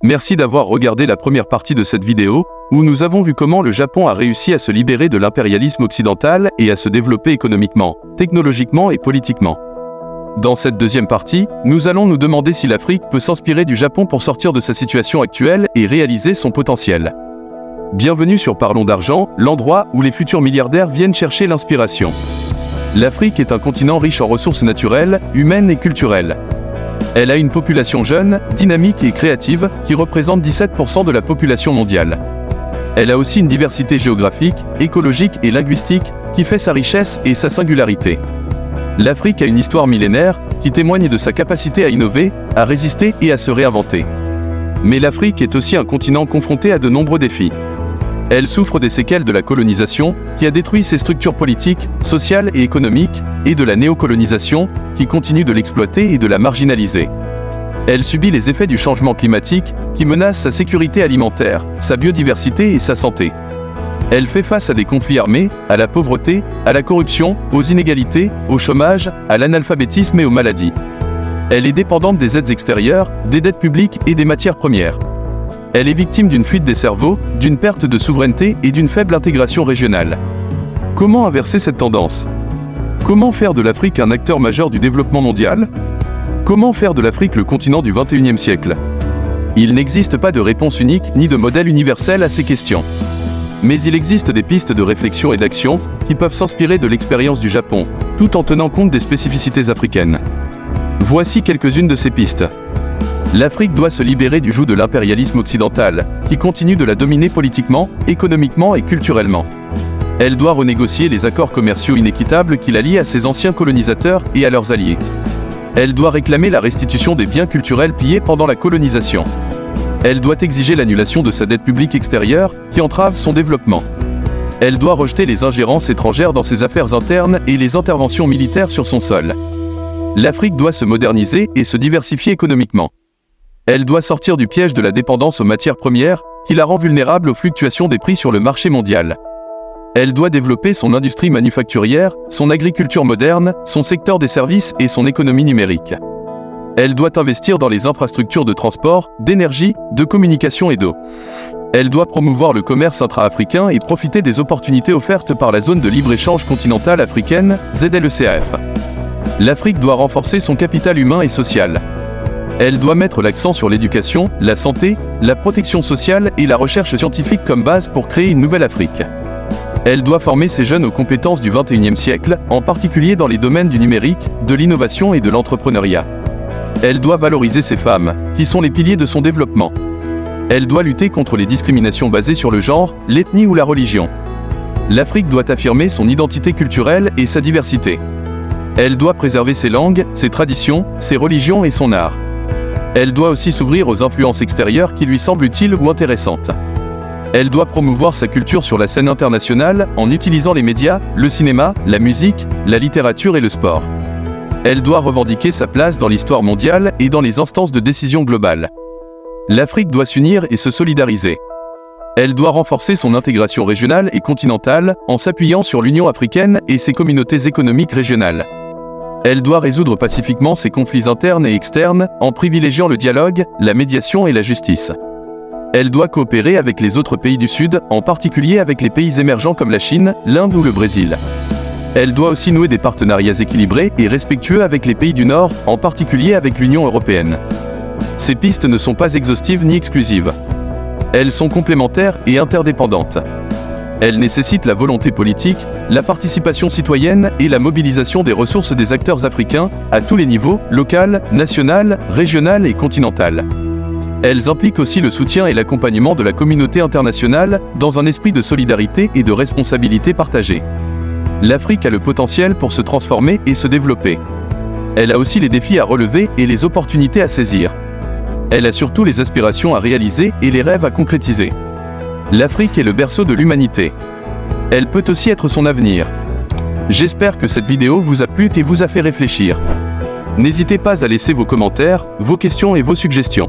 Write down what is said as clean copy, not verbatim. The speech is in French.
Merci d'avoir regardé la première partie de cette vidéo, où nous avons vu comment le Japon a réussi à se libérer de l'impérialisme occidental et à se développer économiquement, technologiquement et politiquement. Dans cette deuxième partie, nous allons nous demander si l'Afrique peut s'inspirer du Japon pour sortir de sa situation actuelle et réaliser son potentiel. Bienvenue sur Parlons d'argent, l'endroit où les futurs milliardaires viennent chercher l'inspiration. L'Afrique est un continent riche en ressources naturelles, humaines et culturelles. Elle a une population jeune, dynamique et créative, qui représente 17% de la population mondiale. Elle a aussi une diversité géographique, écologique et linguistique, qui fait sa richesse et sa singularité. L'Afrique a une histoire millénaire, qui témoigne de sa capacité à innover, à résister et à se réinventer. Mais l'Afrique est aussi un continent confronté à de nombreux défis. Elle souffre des séquelles de la colonisation, qui a détruit ses structures politiques, sociales et économiques, et de la néocolonisation, qui continue de l'exploiter et de la marginaliser. Elle subit les effets du changement climatique, qui menace sa sécurité alimentaire, sa biodiversité et sa santé. Elle fait face à des conflits armés, à la pauvreté, à la corruption, aux inégalités, au chômage, à l'analphabétisme et aux maladies. Elle est dépendante des aides extérieures, des dettes publiques et des matières premières. Elle est victime d'une fuite des cerveaux, d'une perte de souveraineté et d'une faible intégration régionale. Comment inverser cette tendance? Comment faire de l'Afrique un acteur majeur du développement mondial? Comment faire de l'Afrique le continent du XXIe siècle? Il n'existe pas de réponse unique ni de modèle universel à ces questions. Mais il existe des pistes de réflexion et d'action qui peuvent s'inspirer de l'expérience du Japon, tout en tenant compte des spécificités africaines. Voici quelques-unes de ces pistes. L'Afrique doit se libérer du joug de l'impérialisme occidental, qui continue de la dominer politiquement, économiquement et culturellement. Elle doit renégocier les accords commerciaux inéquitables qui la lient à ses anciens colonisateurs et à leurs alliés. Elle doit réclamer la restitution des biens culturels pillés pendant la colonisation. Elle doit exiger l'annulation de sa dette publique extérieure, qui entrave son développement. Elle doit rejeter les ingérences étrangères dans ses affaires internes et les interventions militaires sur son sol. L'Afrique doit se moderniser et se diversifier économiquement. Elle doit sortir du piège de la dépendance aux matières premières, qui la rend vulnérable aux fluctuations des prix sur le marché mondial. Elle doit développer son industrie manufacturière, son agriculture moderne, son secteur des services et son économie numérique. Elle doit investir dans les infrastructures de transport, d'énergie, de communication et d'eau. Elle doit promouvoir le commerce intra-africain et profiter des opportunités offertes par la zone de libre-échange continentale africaine, ZLECAF. L'Afrique doit renforcer son capital humain et social. Elle doit mettre l'accent sur l'éducation, la santé, la protection sociale et la recherche scientifique comme base pour créer une nouvelle Afrique. Elle doit former ses jeunes aux compétences du XXIe siècle, en particulier dans les domaines du numérique, de l'innovation et de l'entrepreneuriat. Elle doit valoriser ses femmes, qui sont les piliers de son développement. Elle doit lutter contre les discriminations basées sur le genre, l'ethnie ou la religion. L'Afrique doit affirmer son identité culturelle et sa diversité. Elle doit préserver ses langues, ses traditions, ses religions et son art. Elle doit aussi s'ouvrir aux influences extérieures qui lui semblent utiles ou intéressantes. Elle doit promouvoir sa culture sur la scène internationale en utilisant les médias, le cinéma, la musique, la littérature et le sport. Elle doit revendiquer sa place dans l'histoire mondiale et dans les instances de décision globale. L'Afrique doit s'unir et se solidariser. Elle doit renforcer son intégration régionale et continentale en s'appuyant sur l'Union africaine et ses communautés économiques régionales. Elle doit résoudre pacifiquement ses conflits internes et externes en privilégiant le dialogue, la médiation et la justice. Elle doit coopérer avec les autres pays du Sud, en particulier avec les pays émergents comme la Chine, l'Inde ou le Brésil. Elle doit aussi nouer des partenariats équilibrés et respectueux avec les pays du Nord, en particulier avec l'Union européenne. Ces pistes ne sont pas exhaustives ni exclusives. Elles sont complémentaires et interdépendantes. Elles nécessitent la volonté politique, la participation citoyenne et la mobilisation des ressources des acteurs africains, à tous les niveaux, local, national, régional et continental. Elles impliquent aussi le soutien et l'accompagnement de la communauté internationale, dans un esprit de solidarité et de responsabilité partagée. L'Afrique a le potentiel pour se transformer et se développer. Elle a aussi les défis à relever et les opportunités à saisir. Elle a surtout les aspirations à réaliser et les rêves à concrétiser. L'Afrique est le berceau de l'humanité. Elle peut aussi être son avenir. J'espère que cette vidéo vous a plu et vous a fait réfléchir. N'hésitez pas à laisser vos commentaires, vos questions et vos suggestions.